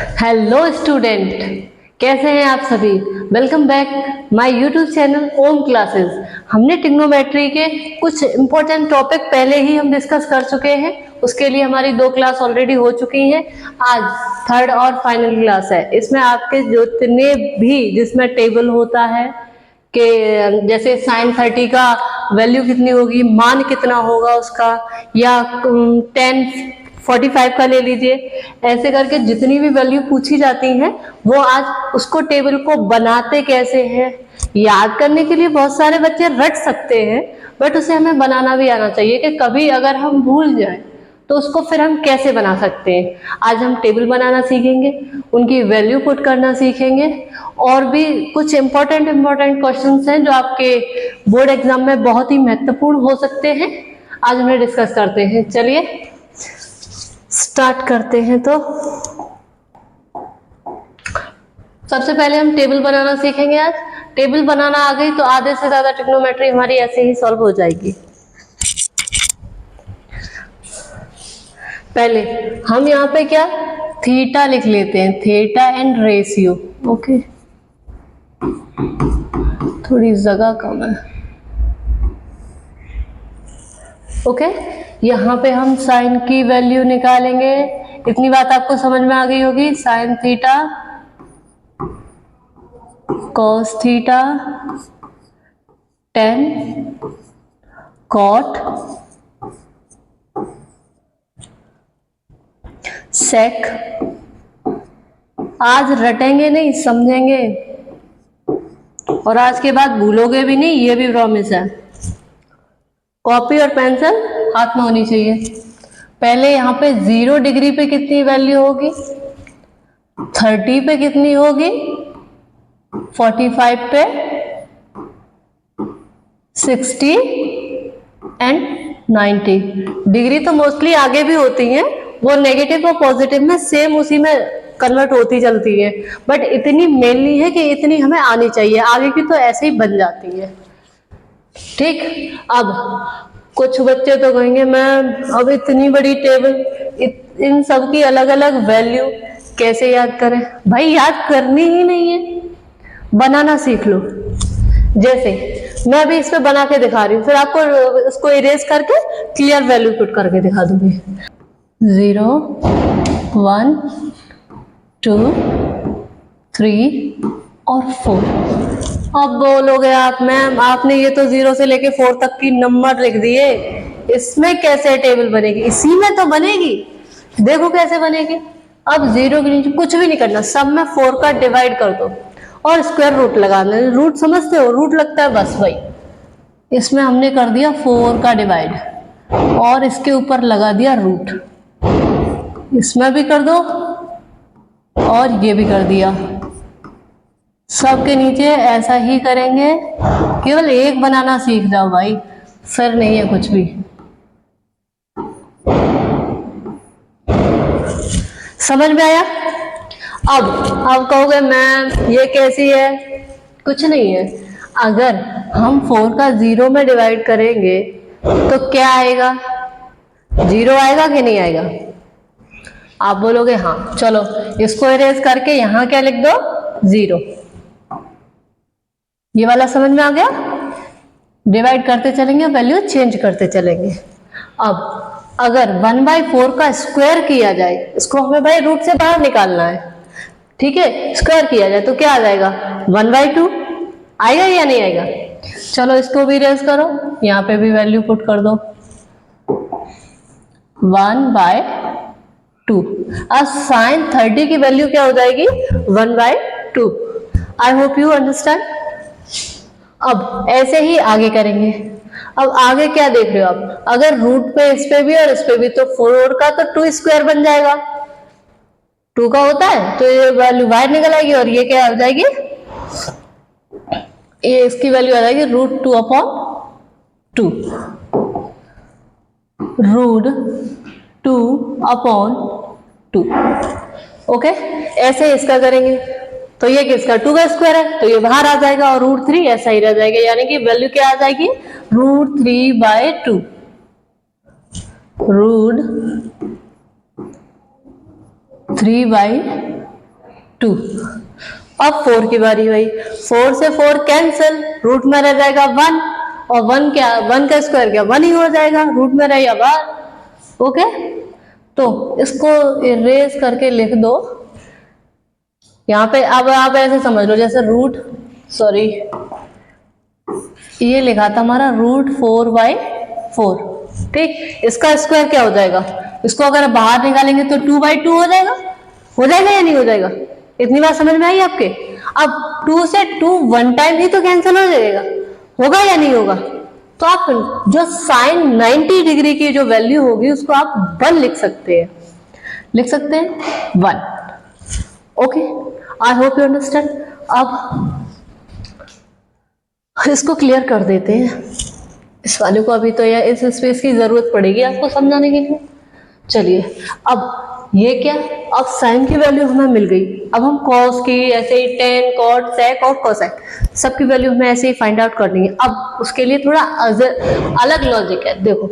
Hello student, कैसे हैं आप सभी। Welcome back my YouTube channel Om classes. हमने ट्रिग्नोमेट्री के कुछ इम्पोर्टेंट टॉपिक पहले ही हम डिस्कस कर चुके हैं। उसके लिए हमारी 2 क्लास ऑलरेडी हो चुकी हैं। आज थर्ड और फाइनल क्लास है। इसमें आपके जितने भी जिसमें टेबल होता है कि जैसे sin 30 का वैल्यू कितनी होगी, मान कितना होगा उसका, या 1045 का ले लीजिए, ऐसे करके जितनी भी वैल्यू पूछी जाती हैं वो आज उसको टेबल को बनाते कैसे हैं। याद करने के लिए बहुत सारे बच्चे रट सकते हैं, बट उसे हमें बनाना भी आना चाहिए कि कभी अगर हम भूल जाए तो उसको फिर हम कैसे बना सकते हैं। आज हम टेबल बनाना सीखेंगे, उनकी वैल्यू पुट करना सीखेंगे, और भी कुछ इम्पोर्टेंट क्वेश्चंस हैं जो आपके बोर्ड एग्जाम में बहुत ही महत्वपूर्ण हो सकते हैं। आज हम डिस्कस करते हैं। चलिए स्टार्ट करते हैं। तो सबसे पहले हम टेबल बनाना सीखेंगे। आज टेबल बनाना आ गई तो आधे से ज्यादा ट्रिग्नोमेट्री हमारी ऐसे ही सॉल्व हो जाएगी। पहले हम यहाँ पे क्या थीटा लिख लेते हैं, थीटा एंड रेशियो। ओके, थोड़ी जगह कम है। ओके, यहाँ पे हम साइन की वैल्यू निकालेंगे। इतनी बात आपको समझ में आ गई होगी। Sine theta cos theta tan cot sec. आज रटेंगे नहीं, समझेंगे, और आज के बाद भूलोगे भी नहीं, ये भी प्रॉमिस है। कॉपी और पेंसिल हाथ में होनी चाहिए। पहले यहाँ पे 0 डिग्री पे कितनी वैल्यू होगी, 30 पे कितनी होगी, 45 पे, 60 एंड 90। डिग्री तो मोस्टली आगे भी होती हैं, वो नेगेटिव और पॉजिटिव में सेम उसी में कन्वर्ट होती चलती है, बट इतनी मेनली है कि इतनी हमें आनी चाहिए। आगे की तो ऐसे ही बन जाती है। ठीक, अब कुछ बच्चे तो कहेंगे मैम अब इतनी बड़ी टेबल, इन सब की अलग अलग वैल्यू कैसे याद करें। भाई याद करनी ही नहीं है, बनाना सीख लो। जैसे मैं अभी इस पे बना के दिखा रही हूँ, फिर आपको इसको इरेज करके क्लियर वैल्यू पुट करके दिखा दूंगी। 0 1 2 3 और 4। अब बोलोगे आप मैम आपने ये तो 0 से लेके 4 तक की नंबर लिख दिए, इसमें कैसे टेबल बनेगी। इसी में तो बनेगी, देखो कैसे बनेगी। अब 0 के नीचे कुछ भी नहीं करना, सब में 4 का डिवाइड कर दो और स्क्वायर रूट लगाना। रूट समझते हो, रूट लगता है बस वही। इसमें हमने कर दिया 4 का डिवाइड और इसके ऊपर लगा दिया रूट। इसमें भी कर दो और ये भी कर दिया। सबके नीचे ऐसा ही करेंगे। केवल एक बनाना सीख जाओ भाई, फिर नहीं है कुछ भी। समझ में आया। अब कहोगे मैम ये कैसी है। कुछ नहीं है, अगर हम 4 का 0 में डिवाइड करेंगे तो क्या आएगा, 0 आएगा कि नहीं आएगा। आप बोलोगे हाँ, चलो इसको इरेज करके यहां क्या लिख दो, 0। ये वाला समझ में आ गया। डिवाइड करते चलेंगे, वैल्यू चेंज करते चलेंगे। अब अगर 1/4 का स्क्वायर किया जाए, इसको हमें भाई रूट से बाहर निकालना है, ठीक है। स्क्वायर किया जाए तो क्या आ जाएगा, 1/2 आएगा या नहीं आएगा। चलो इसको भी इरेज करो, यहाँ पे भी वैल्यू पुट कर दो 1/2। अब साइन 30 की वैल्यू क्या हो जाएगी, 1/2। I hope you understand. अब ऐसे ही आगे करेंगे। अब आगे क्या देख रहे हो आप, अगर रूट पे इस पे भी और इस पे भी, तो 4 का तो 2 स्क्वायर बन जाएगा। 2 का होता है तो ये वैल्यू बाहर निकल आएगी और ये क्या आ जाएगी, ये इसकी वैल्यू आ जाएगी √2/2। √2/2। ओके, ऐसे इसका करेंगे तो ये किसका, 2 का स्क्वायर है तो ये बाहर आ जाएगा और √3 ऐसा ही रह जाएगा, यानी कि वैल्यू क्या आ जाएगी, √3/2। √3/2 2। अब 4 की बारी हुई, 4 से 4 कैंसिल, रूट में रह जाएगा 1, और 1 क्या, 1 का स्क्वायर क्या 1 ही हो जाएगा, रूट में रहेगा 1। ओके, तो इसको इरेज करके लिख दो यहाँ पे। अब आप ऐसे समझ लो जैसे रूट, सॉरी ये लिखा था हमारा √4/4, ठीक। इसका स्क्वायर क्या हो जाएगा, इसको अगर बाहर निकालेंगे तो 2/2 हो जाएगा या नहीं हो जाएगा? इतनी बात समझ में आई आपके? अब 2 से 2 वन टाइम ही तो कैंसिल हो जाएगा, होगा या नहीं होगा? तो आप जो साइन 90 डिग्री की जो वैल्यू होगी उसको आप 1 लिख सकते हैं, 1। Okay, I hope you understand. अब इसको क्लियर कर देते हैं, इस वाले को अभी तो या इस स्पेस की जरूरत पड़ेगी आपको समझाने के लिए। चलिए, अब ये क्या, अब साइन की वैल्यू हमें मिल गई, अब हम कॉस की ऐसे ही टेन, कॉट, सेक और कोसेक सबकी वैल्यू हमें ऐसे ही फाइंड आउट करनी है। अब उसके लिए थोड़ा अलग लॉजिक है। देखो,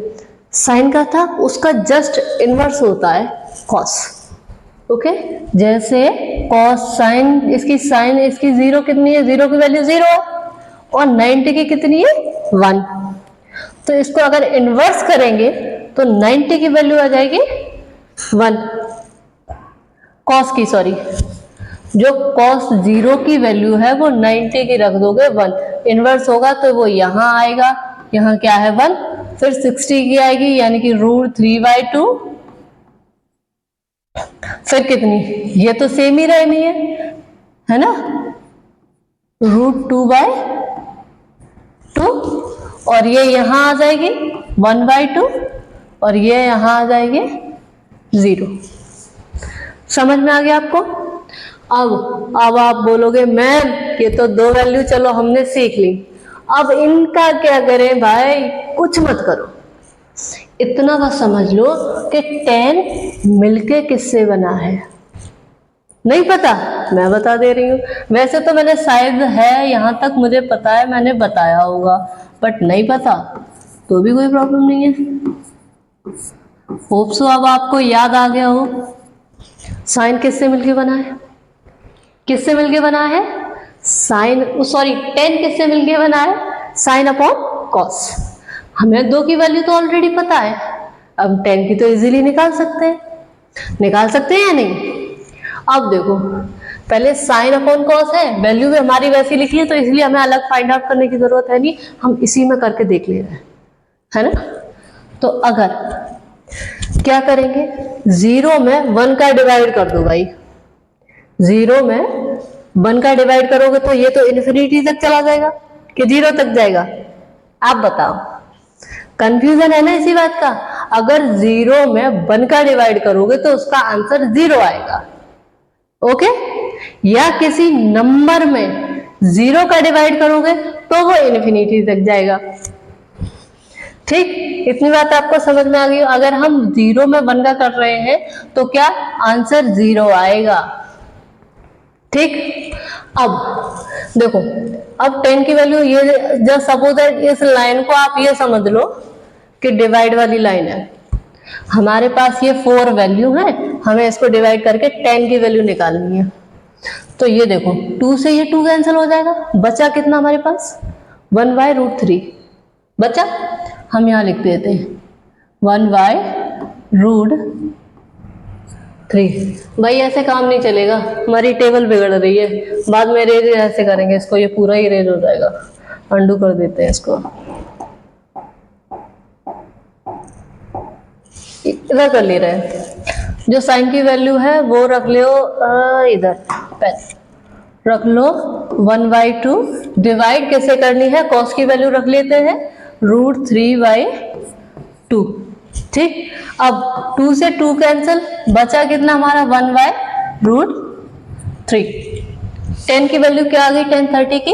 साइन का था उसका जस्ट इनवर्स होता है कॉस। ओके, जैसे कॉस साइन, इसकी साइन इसकी 0 कितनी है, 0 की वैल्यू 0 है, और 90 की कितनी है 1। तो इसको अगर इन्वर्स करेंगे तो 90 की वैल्यू आ जाएगी 1, कॉस की, सॉरी जो कॉस 0 की वैल्यू है वो 90 की रख दोगे 1, इन्वर्स होगा तो वो यहाँ आएगा, यहाँ क्या है 1, फिर 60 की आएगी यानी कि √3/2, फिर कितनी, ये तो सेम ही रहनी है ना, √2/2, और ये यहाँ आ जाएगी 1/2, और ये यहाँ आ जाएगी 0। समझ में आ गया आपको? अब आप बोलोगे मैम ये तो 2 वैल्यू चलो हमने सीख ली, अब इनका क्या करें भाई? कुछ मत करो, इतना बस समझ लो कि 10 मिलके किससे बना है। नहीं पता? मैं बता दे रही हूँ। वैसे तो मैंने शायद है यहाँ तक मुझे पता है, मैंने बताया होगा, बट नहीं पता तो भी कोई प्रॉब्लम नहीं है। होप सो अब आपको याद आ गया हो साइन किससे मिलके बना है, किससे मिलके बना है साइन, सॉरी 10 किससे मिलके बना है, साइन अपॉन कॉस। हमें 2 की वैल्यू तो ऑलरेडी पता है, अब 10 की तो इजीली निकाल सकते हैं या नहीं? अब देखो, पहले साइन अपॉन कॉस है, वैल्यू भी हमारी वैसी लिखी है तो इसलिए हमें अलग फाइंड आउट करने की जरूरत है नहीं, हम इसी में करके देख ले रहे हैं, है ना। तो अगर क्या करेंगे, 0 में 1 का डिवाइड कर दो भाई, 0 में 1 का डिवाइड करोगे तो ये तो इन्फिनिटी तक चला जाएगा कि 0 तक जाएगा? आप बताओ, कंफ्यूजन है ना इसी बात का? अगर 0 में 1 का डिवाइड करोगे तो उसका आंसर 0 आएगा, ओके, या किसी नंबर में 0 का डिवाइड करोगे तो वो इन्फिनिटी तक जाएगा। ठीक, इतनी बात आपको समझ में आ गई? अगर हम 0 में 1 का कर रहे हैं तो क्या आंसर 0 आएगा। ठीक, अब देखो, अब 10 की वैल्यू ये, जस्ट सपोज दैट इस लाइन को आप ये समझ लो कि डिवाइड वाली लाइन है, हमारे पास ये 4 वैल्यू है, हमें इसको डिवाइड करके 10 की वैल्यू निकालनी है। तो ये देखो, 2 से ये 2 कैंसिल हो जाएगा, बचा कितना हमारे पास 1/√3 बचा, हम यहाँ लिख देते हैं 1/√3। भाई ऐसे काम नहीं चलेगा, हमारी टेबल बिगड़ रही है, बाद में इरेज ऐसे करेंगे इसको, ये पूरा ही इरेज हो जाएगा, अंडू कर देते हैं इसको, इधर कर ले रहे हैं। जो साइन की वैल्यू है वो रख लो इधर, पेन रख लो 1/2, डिवाइड कैसे करनी है, कॉस की वैल्यू रख लेते हैं √3/2। ठीक, अब 2 से 2 कैंसिल, बचा कितना हमारा 1/√3। 10 की वैल्यू क्या आ गई, 1030 की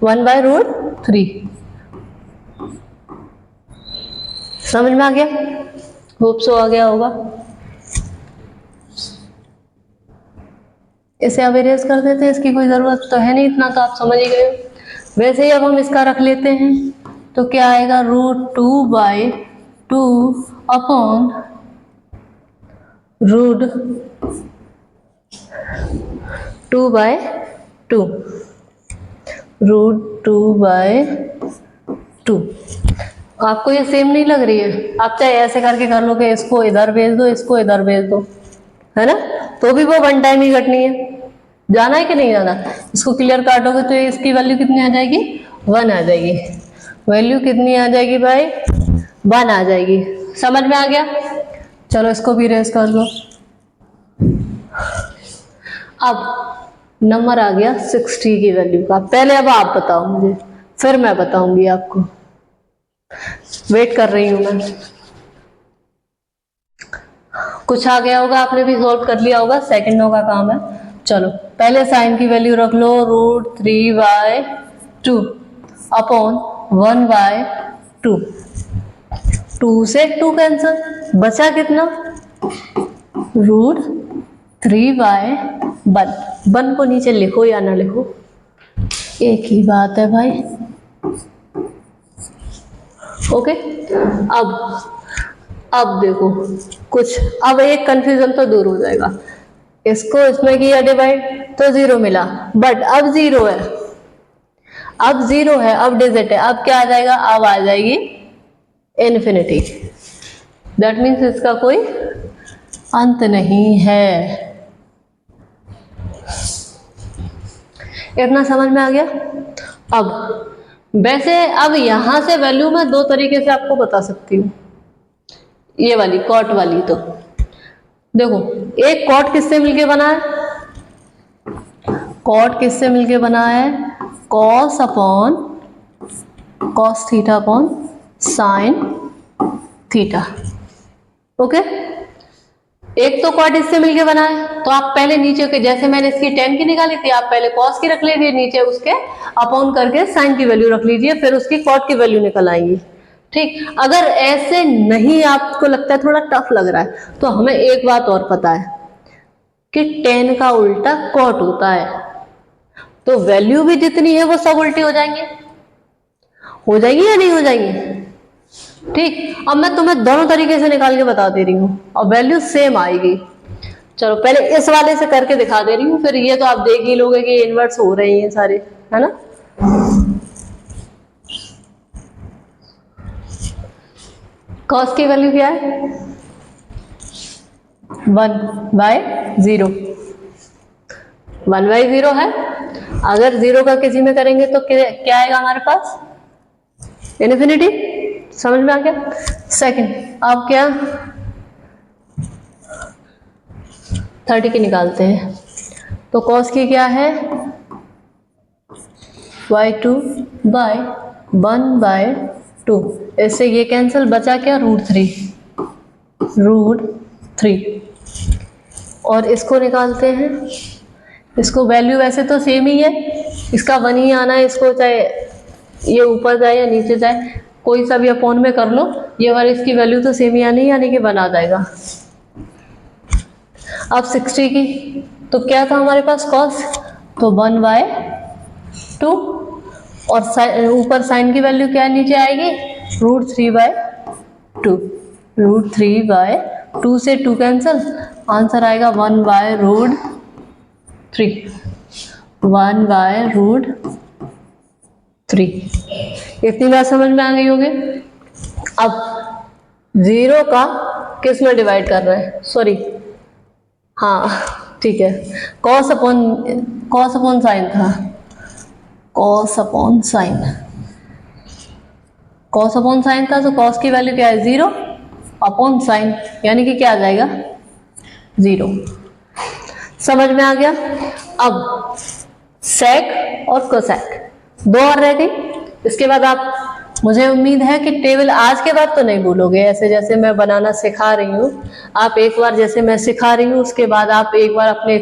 1/√3। समझ में आ गया? होप सो आ गया होगा। इसे अब इरेज कर देते हैं, इसकी कोई ज़रूरत तो है नहीं, इतना तो आप समझ ही गए हो। वैसे ही अब हम इसका रख लेते हैं तो क्या आएगा, √2/2 अपॉन 2/2, √2/2। आपको ये सेम नहीं लग रही है? आप चाहे ऐसे करके कर लो कि इसको इधर भेज दो, इसको इधर भेज दो, है ना, तो भी वो वन टाइम ही कटनी है। जाना है कि नहीं जाना? इसको क्लियर काटोगे तो इसकी वैल्यू कितनी आ जाएगी? 1 आ जाएगी। वैल्यू कितनी आ जाएगी भाई? 1 आ जाएगी। समझ में आ गया? चलो इसको भी रेस कर लो। अब नंबर आ गया 60 की वैल्यू का। पहले अब आप बताओ मुझे, फिर मैं बताऊंगी आपको। वेट कर रही हूं मैं। कुछ आ गया होगा, आपने भी सॉल्व कर लिया होगा, सेकंडों का काम है। चलो पहले साइन की वैल्यू रख लो, √3/2 अपॉन 1/2। 2 से 2 कैंसिल, बचा कितना? √3/1। 1 को नीचे लिखो या ना लिखो, एक ही बात है भाई। ओके, अब देखो कुछ, अब एक कंफ्यूजन तो दूर हो जाएगा। इसको इसमें किया डिवाइड तो 0 मिला, बट अब 0 है, अब 0 है, अब डिजिट है, अब क्या आ जाएगा? अब आ जाएगी इन्फिनिटी। दैट मीन्स इसका कोई अंत नहीं है। इतना समझ में आ गया? अब वैसे अब यहां से वैल्यू मैं दो तरीके से आपको बता सकती हूँ। ये वाली कॉट वाली, तो देखो, एक कॉट किससे मिलके बना है? कॉट किससे मिलके बना है? Cos theta upon sine theta. Okay, एक तो कॉट इससे मिलके बना है, तो आप पहले नीचे के, जैसे मैंने इसकी tan की निकाली थी, आप पहले कॉस की रख लीजिए, नीचे उसके अपॉन करके साइन की वैल्यू रख लीजिए, फिर उसकी कॉट की वैल्यू निकल आएगी। ठीक, अगर ऐसे नहीं आपको लगता है, थोड़ा टफ लग रहा है, तो हमें एक बात और पता है कि tan का उल्टा कॉट होता है, तो वैल्यू भी जितनी है वो सब उल्टी हो जाएंगे या नहीं हो जाएंगे? ठीक, अब मैं तुम्हें दोनों तरीके से निकाल के बता दे रही हूँ और वैल्यू सेम आएगी। चलो पहले इस वाले से करके दिखा दे रही हूँ, फिर ये तो आप देख ही लोगे कि इन्वर्स हो रहे हैं सारे, है ना। कॉस की वैल्यू क्या है? 1/0। 1/0 है। अगर 0 का किसी में करेंगे तो क्या आएगा हमारे पास? इन्फिनिटी। समझ में आ गया? सेकंड, अब क्या 30 की निकालते हैं, तो कॉस की क्या है? y2/1/2। इससे ये कैंसिल, बचा क्या? √3। और इसको निकालते हैं, इसको वैल्यू वैसे तो सेम ही है, इसका 1 ही आना है, इसको चाहे ये ऊपर जाए या नीचे जाए, कोई सा भी अपॉन में कर लो, ये वाली इसकी वैल्यू तो सेम ही आनी, यानी कि 1 आ जाएगा। अब 60 की, तो क्या था हमारे पास कॉस, तो 1/2, और ऊपर साइन की वैल्यू क्या नीचे आएगी? √3/2। √3/2 से 2 कैंसिल, आंसर आएगा 1/√3। 1/√3। इतनी बात समझ में आ गई होगी? अब 0 का किस में डिवाइड कर रहे हैं? सॉरी, हाँ ठीक है, कॉस अपॉन साइन था, कॉस अपॉन साइन था, तो कॉस की वैल्यू क्या है? 0 अपॉन साइन, यानी कि क्या आ जाएगा? 0। समझ में आ गया? अब सेक और कोसेक दो और रह गई। इसके बाद आप, मुझे उम्मीद है कि टेबल आज के बाद तो नहीं भूलोगे, ऐसे जैसे मैं बनाना सिखा रही हूँ, आप एक बार जैसे मैं सिखा रही हूँ, उसके बाद आप एक बार अपने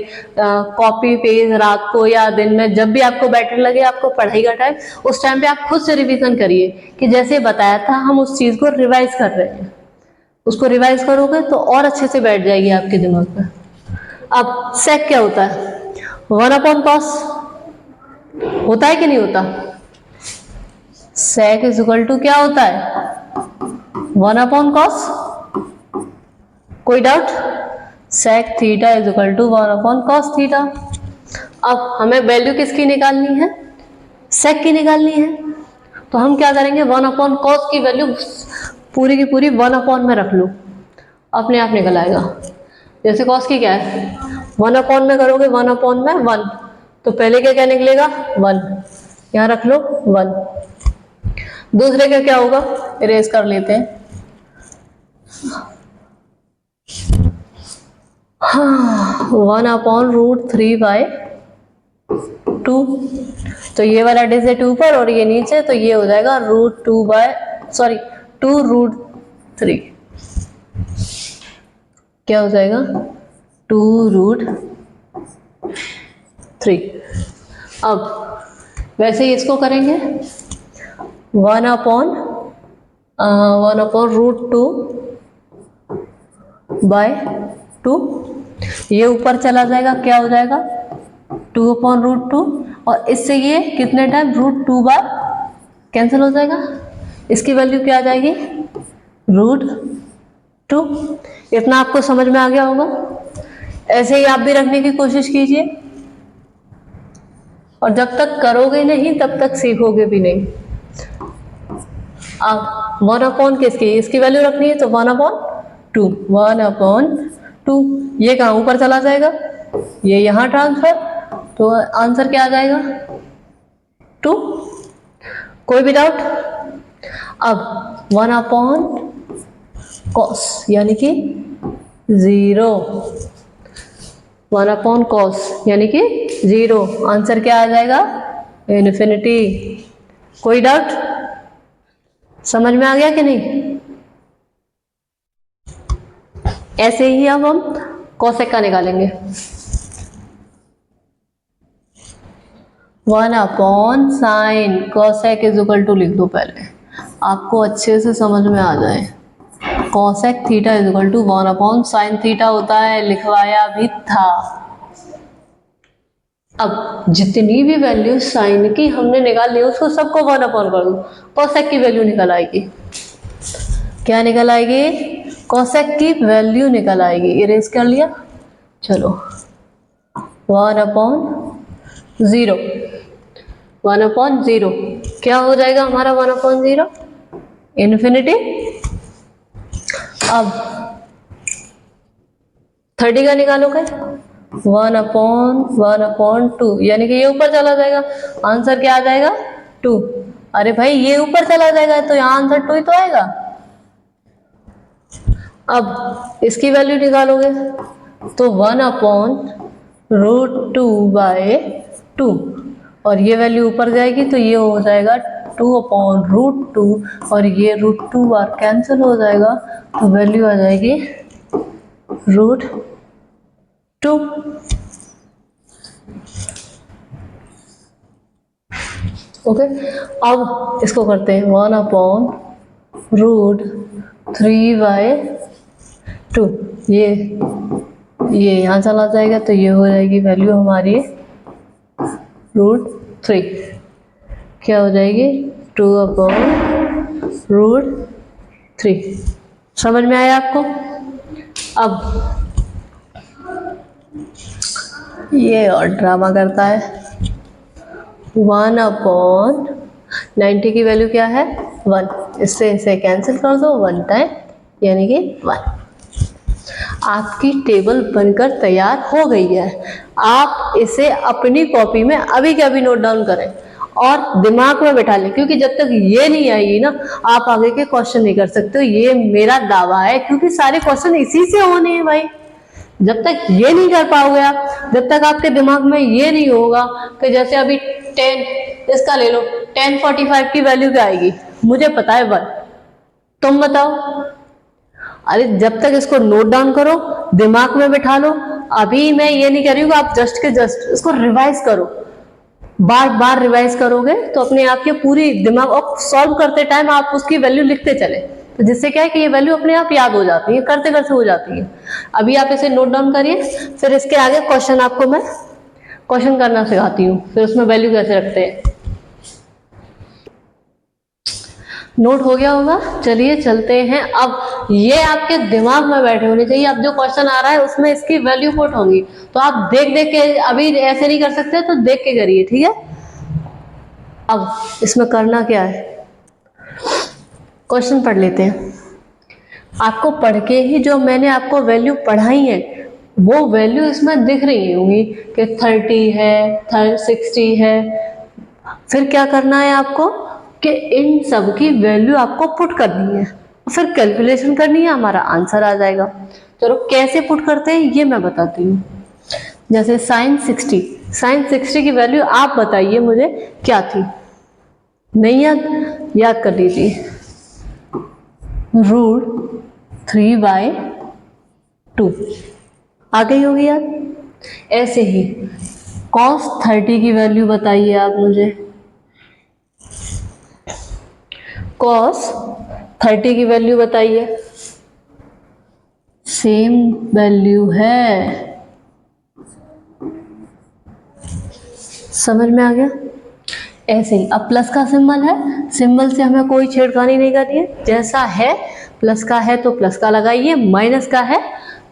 कॉपी पेज रात को या दिन में, जब भी आपको बेटर लगे, आपको पढ़ाई का टाइम, उस टाइम पे आप खुद से रिवीजन करिए कि जैसे बताया था हम उस चीज को रिवाइज कर रहे हैं। उसको रिवाइज करोगे तो और अच्छे से बैठ जाएगी आपके दिमाग में। अब सेक क्या होता है? 1/cos होता है कि नहीं होता? सेक इज इक्वल टू क्या होता है? 1/cos। कोई doubt? Sec theta is equal to 1/cos theta. अब हमें वैल्यू किसकी निकालनी है, सेक की निकालनी है। तो हम क्या करेंगे, 1 कॉस की वैल्यू पूरी की पूरी 1 में रख लो, अपने आप निकल आएगा। जैसे कॉस की क्या है, 1 में करोगे 1 में 1, तो पहले क्या क्या निकलेगा 1, यहाँ रख लो 1। दूसरे का क्या होगा, इरेज कर लेते हैं। हाँ, 1/√3/2। तो ये वाला डिजिट ऊपर और ये नीचे, तो ये हो जाएगा √2/3। क्या हो जाएगा 2√3। अब वैसे ही इसको करेंगे 1/√2/2, ये ऊपर चला जाएगा, क्या हो जाएगा 2/√2, और इससे ये कितने टाइम √2 बार कैंसिल हो जाएगा, इसकी वैल्यू क्या आ जाएगी √2। इतना आपको समझ में आ गया होगा। ऐसे ही आप भी रखने की कोशिश कीजिए, और जब तक करोगे नहीं तब तक सीखोगे भी नहीं। अब 1 किसकी, इसकी वैल्यू रखनी है, तो 1/2 ये कहाँ ऊपर चला जाएगा, ये यहाँ ट्रांसफर, तो आंसर क्या आ जाएगा 2। कोई भी डाउट। अब 1/cos यानी कि 0, 1/cos यानी कि 0, आंसर क्या आ जाएगा इन्फिनिटी। कोई डाउट, समझ में आ गया कि नहीं। ऐसे ही अब हम कोसेक का निकालेंगे। 1/sin कोसेक = लिख दो, पहले आपको अच्छे से समझ में आ जाए। कोसेक थीटा = 1/sin थीटा होता है, लिखवाया भी था। अब जितनी भी वैल्यू साइन की हमने निकाली उसको सबको 1 कर दो, कोसेक की वैल्यू निकल आएगी। क्या निकल आएगी, कोसेक की वैल्यू निकल आएगी। इरेज कर लिया, चलो 1/0, 1/0 क्या हो जाएगा हमारा 1/0 इन्फिनिटी। अब 30 का निकालोगे 1/2 यानी कि ये ऊपर चला जाएगा, आंसर क्या आ जाएगा 2। अरे भाई ये ऊपर चला जाएगा तो यहाँ आंसर 2 ही तो आएगा। अब इसकी वैल्यू निकालोगे तो 1/√2/2, और ये वैल्यू ऊपर जाएगी तो ये हो जाएगा 2/√2, और ये √2 बार कैंसिल हो जाएगा, तो वैल्यू आ जाएगी √2। ओके, अब इसको करते हैं 1/√3/2, ये यहाँ चला जाएगा, तो ये हो जाएगी वैल्यू हमारी √3। क्या हो जाएगी 2/√3। समझ में आया आपको। अब ये और ड्रामा करता है। 1/90 की वैल्यू क्या है 1, इससे इसे कैंसिल कर दो 1 टाइम यानी कि 1। आपकी टेबल बनकर तैयार हो गई है। आप इसे अपनी कॉपी में अभी के अभी नोट डाउन करें और दिमाग में बैठा लें, क्योंकि जब तक ये नहीं आएगी ना आप आगे के क्वेश्चन नहीं कर सकते हो। ये मेरा दावा है, क्योंकि सारे क्वेश्चन इसी से होने हैं भाई। जब तक ये नहीं कर पाओगे आप, जब तक आपके दिमाग में ये नहीं होगा कि जैसे अभी 10 इसका ले लो, 1045 की वैल्यू क्या आएगी मुझे पता है 1, तुम बताओ। अरे जब तक इसको नोट डाउन करो, दिमाग में बिठा लो। अभी मैं ये नहीं कह रही हूँ आप जस्ट के जस्ट इसको रिवाइज करो, बार बार रिवाइज करोगे तो अपने आप ये पूरी दिमाग, और सॉल्व करते टाइम आप उसकी वैल्यू लिखते चले, तो जिससे क्या है कि ये वैल्यू अपने आप याद हो जाती है, करते करते हो जाती है। अभी आप इसे नोट डाउन करिए, फिर इसके आगे क्वेश्चन आपको मैं क्वेश्चन करना सिखाती हूँ, फिर उसमें वैल्यू कैसे रखते हैं। नोट हो गया होगा। चलिए चलते हैं। अब ये आपके दिमाग में बैठे होने चाहिए। अब जो क्वेश्चन आ रहा है उसमें इसकी वैल्यू पुट होगी, तो आप देख देख के, अभी ऐसे नहीं कर सकते तो देख के करिए, ठीक है। अब इसमें करना क्या है, क्वेश्चन पढ़ लेते हैं। आपको पढ़ के ही जो मैंने आपको वैल्यू पढ़ाई है वो वैल्यू इसमें दिख रही होंगी कि 30 है, 60 है। फिर क्या करना है आपको कि इन सब की वैल्यू आपको पुट करनी है, फिर कैलकुलेशन करनी है, हमारा आंसर आ जाएगा। चलो कैसे पुट करते हैं ये मैं बताती हूँ। जैसे साइन 60 की वैल्यू आप बताइए मुझे क्या थी, नहीं याद कर लीजिए। √3/2 आ गई होगी याद। ऐसे ही cos 30 की वैल्यू बताइए आप मुझे। cos 30 की वैल्यू बताइए। सेम वैल्यू है, समझ में आ गया। ऐसे ही अब प्लस का सिंबल है, सिंबल से हमें कोई छेड़खानी नहीं करनी है। जैसा है प्लस का है तो प्लस का लगाइए, माइनस का है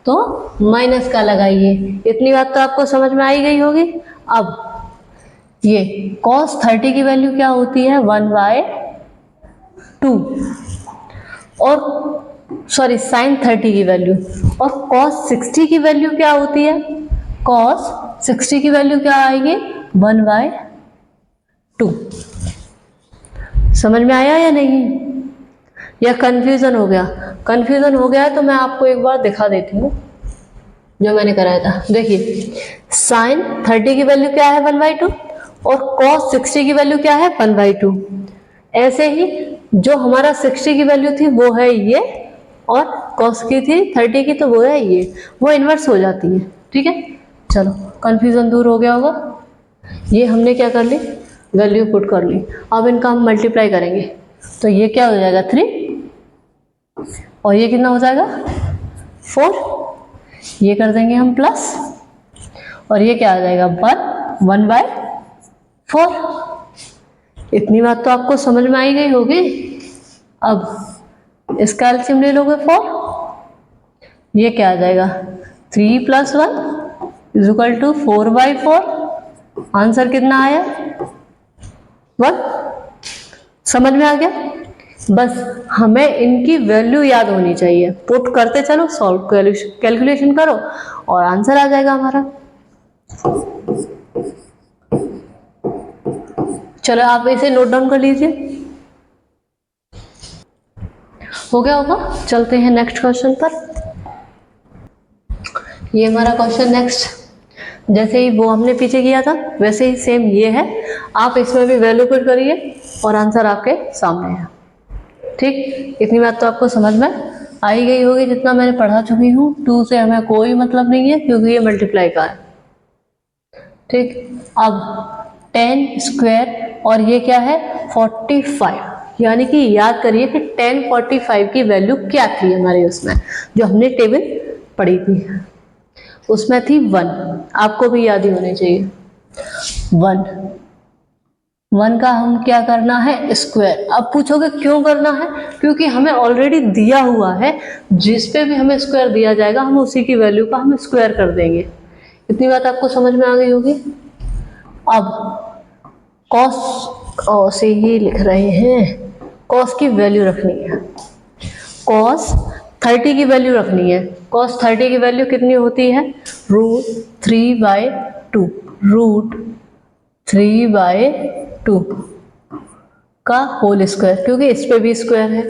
तो माइनस का लगाइए। इतनी बात तो आपको समझ में आई गई होगी। अब ये cos 30 की वैल्यू क्या होती है, 1/2, और सॉरी sin 30 की वैल्यू, और cos 60 की वैल्यू क्या होती है, cos 60 की वैल्यू क्या आएगी, 1/2। समझ में आया या नहीं, या कंफ्यूजन हो गया? कंफ्यूजन हो गया है तो मैं आपको एक बार दिखा देती हूँ जो मैंने कराया था। देखिए sin 30 की वैल्यू क्या है, 1/2, और cos 60 की वैल्यू क्या है, 1/2। ऐसे ही जो हमारा 60 की वैल्यू थी वो है ये, और cos की थी 30 की तो वो है ये, वो इन्वर्स हो जाती है, ठीक है। चलो कंफ्यूजन दूर हो गया होगा। ये हमने क्या कर ली, वैल्यू पुट कर ली। अब इनका हम मल्टीप्लाई करेंगे तो ये क्या हो जाएगा, 3, और ये कितना हो जाएगा, 4। ये कर देंगे हम प्लस, और ये क्या आ जाएगा, 1/4। इतनी बात तो आपको समझ में आई गई होगी। अब इसका एलसीएम ले लोगे 4, ये क्या आ जाएगा, 3 + 1 = 4/4। आंसर कितना आया, 1। समझ में आ गया। बस हमें इनकी वैल्यू याद होनी चाहिए, पुट करते चलो, सॉल्व कैलकुलेशन करो और आंसर आ जाएगा हमारा। चलो आप इसे नोट डाउन कर लीजिए, हो गया होगा। चलते हैं नेक्स्ट क्वेश्चन पर। ये हमारा क्वेश्चन नेक्स्ट, जैसे ही वो हमने पीछे किया था वैसे ही सेम ये है। आप इसमें भी वैल्यू पुट करिए और आंसर आपके सामने है, ठीक। इतनी बात तो आपको समझ में आई गई होगी, जितना मैंने पढ़ा चुकी हूँ। 2 से हमें कोई मतलब नहीं है क्योंकि ये मल्टीप्लाई का है, ठीक। अब 10² और ये क्या है, 45, यानी कि याद करिए कि 1045 की वैल्यू क्या थी हमारे उसमें, जो हमने टेबल पढ़ी थी उसमें थी 1। आपको भी याद ही होनी चाहिए, 1 का हम क्या करना है, स्क्वायर। अब पूछोगे क्यों करना है, क्योंकि हमें ऑलरेडी दिया हुआ है, जिस पे भी हमें स्क्वायर दिया जाएगा हम उसी की वैल्यू का हम स्क्वायर कर देंगे। इतनी बात आपको समझ में आ गई होगी। अब cos से ही लिख रहे हैं, cos की वैल्यू रखनी है, cos 30 की वैल्यू रखनी है। cos 30 की वैल्यू कितनी होती है, √3/2, √3/2 का होल स्क्वायर, क्योंकि इस पे भी स्क्वायर है,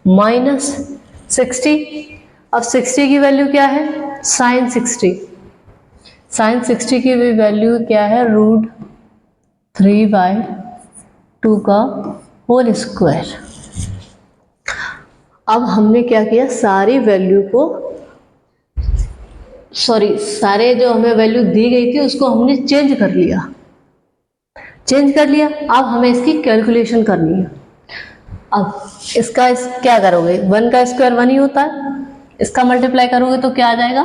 -60। अब 60 की वैल्यू क्या है, sin 60। sin 60 की भी वैल्यू क्या है, √3/2 का होल स्क्वायर। अब हमने क्या किया, सारी वैल्यू को, सारे जो हमें वैल्यू दी गई थी उसको हमने चेंज कर लिया। अब हमें इसकी कैलकुलेशन करनी है। अब इसका क्या करोगे, 1 का स्क्वायर 1 ही होता है, इसका मल्टीप्लाई करोगे तो क्या आ जाएगा,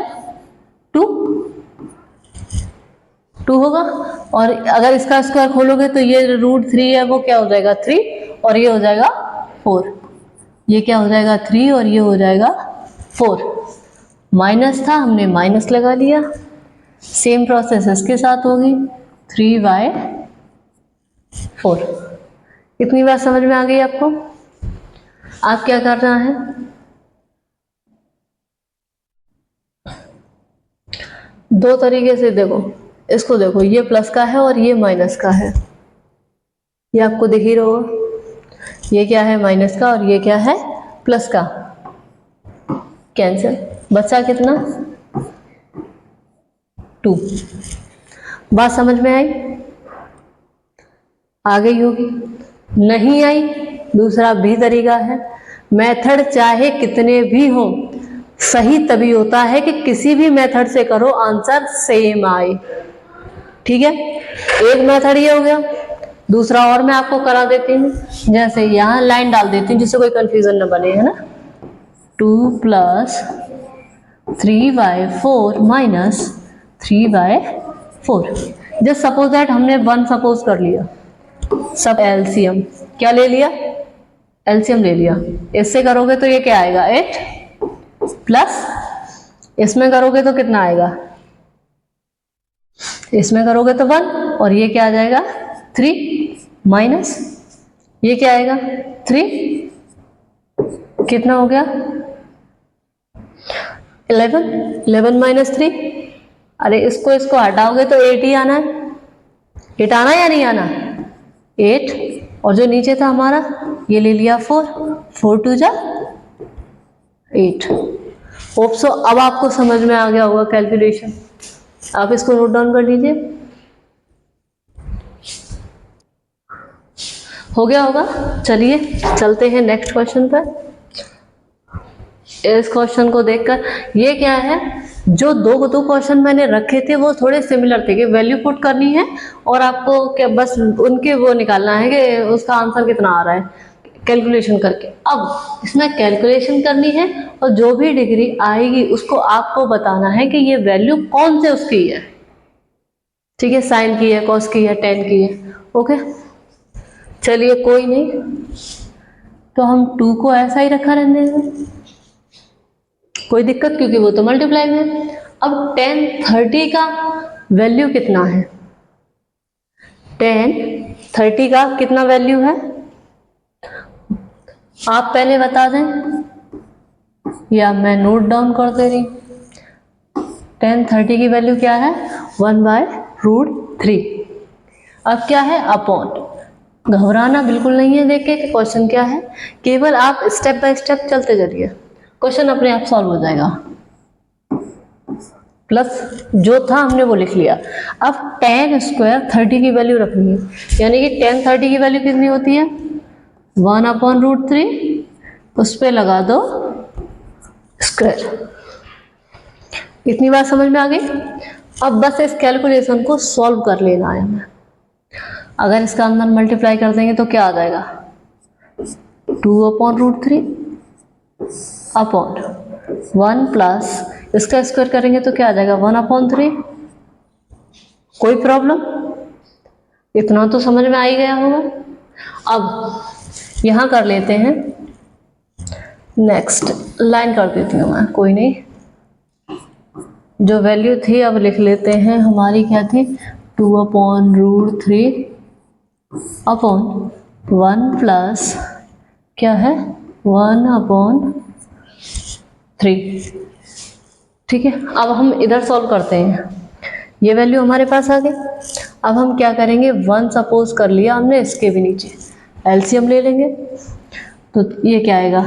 2 होगा। और अगर इसका स्क्वायर खोलोगे तो ये √3 है वो क्या हो जाएगा, 3, और ये हो जाएगा 4, ये क्या हो जाएगा 3 और ये हो जाएगा 4। माइनस था, हमने माइनस लगा लिया। सेम प्रोसेस इसके साथ होगी, 3/4। इतनी बात समझ में आ गई आपको? आप क्या करना है, दो तरीके से देखो इसको, देखो ये प्लस का है और ये माइनस का है, ये आपको दिख ही रहा होगा। ये क्या है माइनस का और ये क्या है प्लस का, कैंसिल, बचा कितना 2। बात समझ में आई? आ गई होगी। नहीं आई, दूसरा भी तरीका है। मेथड चाहे कितने भी हो, सही तभी होता है कि किसी भी मेथड से करो आंसर सेम आए। ठीक है, एक मेथड ये हो गया। दूसरा और मैं आपको करा देती हूँ, जैसे यहाँ लाइन डाल देती हूँ जिससे कोई कंफ्यूजन न बने, है ना। 2 + 3/4 माइनस 3/4। जस्ट सपोज दैट हमने 1 सपोज कर लिया, सब एलसीएम क्या ले लिया, एलसीएम ले लिया। इससे करोगे तो ये क्या आएगा 8 प्लस इसमें करोगे तो कितना आएगा, इसमें करोगे तो 1 और ये क्या आ जाएगा 3 माइनस ये क्या आएगा 3, कितना हो गया 11 माइनस 3। अरे इसको इसको हटाओगे तो 8 ही आना है, 8 आना या नहीं आना, 8। और जो नीचे था हमारा ये ले लिया 4, 4 2 जा 8। होप सो अब आपको समझ में आ गया होगा कैलकुलेशन। आप इसको नोट डाउन कर लीजिए, हो गया होगा। चलिए चलते हैं नेक्स्ट क्वेश्चन पर। इस क्वेश्चन को देखकर ये क्या है, जो दो क्वेश्चन मैंने रखे थे वो थोड़े सिमिलर थे कि वैल्यू पुट करनी है और आपको क्या बस उनके वो निकालना है कि उसका आंसर कितना आ रहा है कैलकुलेशन करके। अब इसमें कैलकुलेशन करनी है और जो भी डिग्री आएगी उसको आपको बताना है कि ये वैल्यू कौन से उसकी है। ठीक है, साइन की है, कॉस की है, टेन की है। ओके चलिए कोई नहीं, तो हम 2 को ऐसा ही रखा रहने देंगे, कोई दिक्कत, क्योंकि वो तो मल्टीप्लाई में। अब 10 30 का वैल्यू कितना है, 10 30 का कितना वैल्यू है आप पहले बता दें या मैं नोट डाउन कर दे रही। 10 30 की वैल्यू क्या है 1/√3। अब क्या है अपॉन, घबराना बिल्कुल नहीं है देख के कि क्वेश्चन क्या है, केवल आप स्टेप बाय स्टेप चलते चलिए, क्वेश्चन अपने आप सॉल्व हो जाएगा। प्लस जो था हमने वो लिख लिया। अब 10 स्क्वायर 30 की वैल्यू रखनी है, यानी कि 10 30 की वैल्यू कितनी होती है 1/√3, उस पर लगा दो स्क्वायर। इतनी बात समझ में आ गई। अब बस इस कैलकुलेशन को सॉल्व कर लेना है हमें। अगर इसका अंदर मल्टीप्लाई कर देंगे तो क्या आ जाएगा 2/√3 अपॉन 1 प्लस इसका स्क्वायर करेंगे तो क्या आ जाएगा 1/3। कोई प्रॉब्लम, इतना तो समझ में आ ही गया होगा। अब यहां कर लेते हैं, नेक्स्ट लाइन कर देती हूँ मैं, कोई नहीं। जो वैल्यू थी अब लिख लेते हैं, हमारी क्या थी 2/√3 अपॉन 1 प्लस क्या है 1/3। ठीक है, अब हम इधर सॉल्व करते हैं, ये वैल्यू हमारे पास आ गई। अब हम क्या करेंगे 1 सपोज कर लिया हमने, इसके भी नीचे एलसीएम ले लेंगे तो ये क्या आएगा,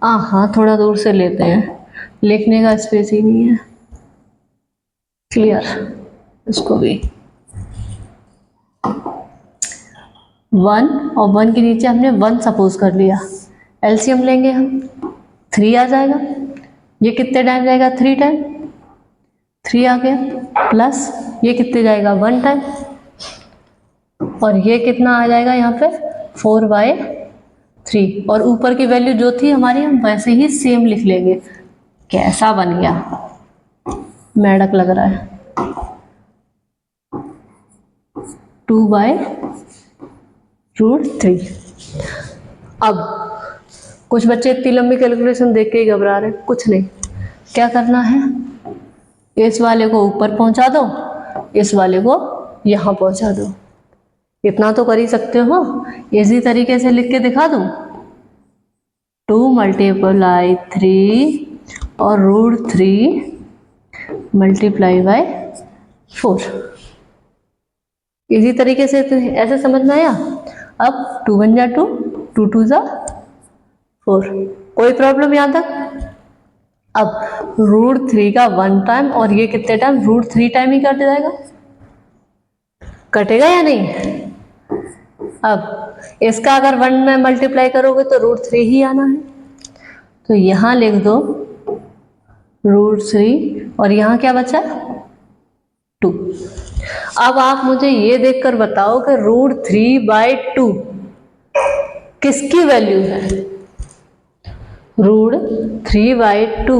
हाँ थोड़ा दूर से लेते हैं, लिखने का स्पेस ही नहीं है। क्लियर, इसको भी 1 और 1 के नीचे हमने 1 सपोज कर लिया, एलसीएम लेंगे हम 3 आ जाएगा। ये कितने टाइम जाएगा 3 टाइम, 3 आ गया, प्लस ये कितने जाएगा 1 टाइम, और ये कितना आ जाएगा यहाँ पे 4/3। और ऊपर की वैल्यू जो थी हमारी हम वैसे ही सेम लिख लेंगे। कैसा बन गया, मेढक लग रहा है, 2/√3। अब कुछ बच्चे इतनी लंबी कैलकुलेशन देख के ही घबरा रहे, कुछ नहीं, क्या करना है, इस वाले को ऊपर पहुंचा दो, इस वाले को यहाँ पहुंचा दो, इतना तो कर ही सकते हो। इसी तरीके से लिख के दिखा दूं, 2 × 3 और √3 मल्टीप्लाई बाय 4। इसी तरीके से ऐसे समझ में आया। अब 2 × 1 = 2, 2 × 2 = 4। कोई प्रॉब्लम यहाँ तक? अब √3 का 1 टाइम और ये कितने टाइम, √3 टाइम ही कट जाएगा, कटेगा या नहीं? अब इसका अगर 1 में मल्टीप्लाई करोगे तो √3 ही आना है, तो यहाँ लिख दो √3 और यहाँ क्या बचा, 2। अब आप मुझे ये देखकर बताओ कि √3/2 किसकी वैल्यू है? √3/2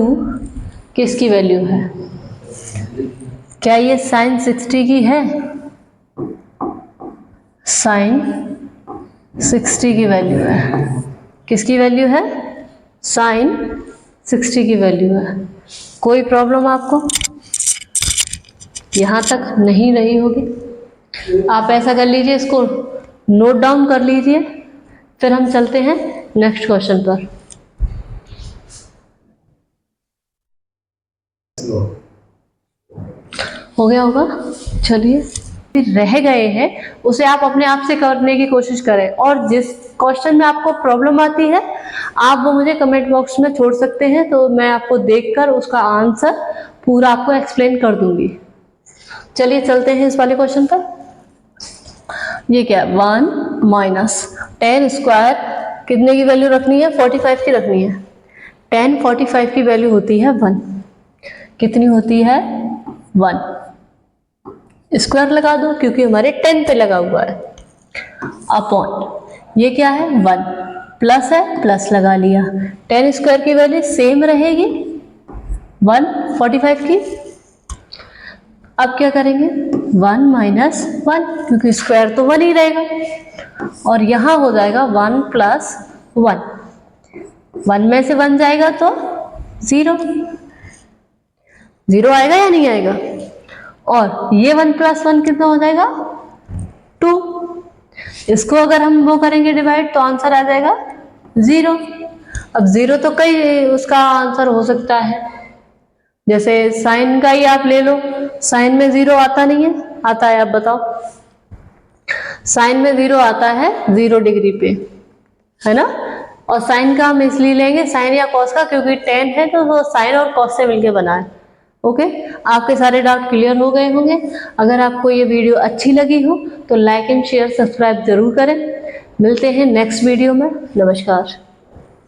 किसकी वैल्यू है? क्या ये sin 60 की है? sin 60 की वैल्यू है। किसकी वैल्यू है? sin 60 की वैल्यू है। कोई प्रॉब्लम आपको यहाँ तक नहीं रही होगी? आप ऐसा कर लीजिए, इसको नोट डाउन कर लीजिए, फिर हम चलते हैं नेक्स्ट क्वेश्चन पर। हो गया होगा, चलिए। रह गए हैं उसे आप अपने आप से करने की कोशिश करें, और जिस क्वेश्चन में आपको प्रॉब्लम आती है आप वो मुझे कमेंट बॉक्स में छोड़ सकते हैं, तो मैं आपको देखकर उसका आंसर पूरा आपको एक्सप्लेन कर दूंगी। चलिए चलते हैं इस वाले क्वेश्चन पर। ये क्या है, 1 - 10² कितने की वैल्यू रखनी है, 45 की रखनी है। 10 45 की वैल्यू होती है 1। कितनी होती है, 1। स्क्वायर लगा दो क्योंकि हमारे 10 पे लगा हुआ है, अपॉन ये क्या है, 1 प्लस है, प्लस लगा लिया। 10² की वैल्यू सेम रहेगी 1 45 की। अब क्या करेंगे, 1 - 1 क्योंकि स्क्वायर तो 1 ही रहेगा, और यहाँ हो जाएगा 1 + 1। 1 में से 1 जाएगा तो 0 आएगा या नहीं आएगा? और ये 1 + 1 कितना हो जाएगा, 2। इसको अगर हम वो करेंगे डिवाइड तो आंसर आ जाएगा 0। अब 0 तो कई उसका आंसर हो सकता है, जैसे साइन का ही आप ले लो, साइन में 0 आता नहीं है, आता है? आप बताओ, साइन में 0 आता है 0 डिग्री पे, है ना। और साइन का हम इसलिए लेंगे, साइन या कॉस का, क्योंकि 10 है तो वो साइन और कॉस से मिलके बना है। ओके, आपके सारे डाउट क्लियर हो गए होंगे। अगर आपको ये वीडियो अच्छी लगी हो तो लाइक एंड शेयर सब्सक्राइब जरूर करें। मिलते हैं नेक्स्ट वीडियो में। नमस्कार।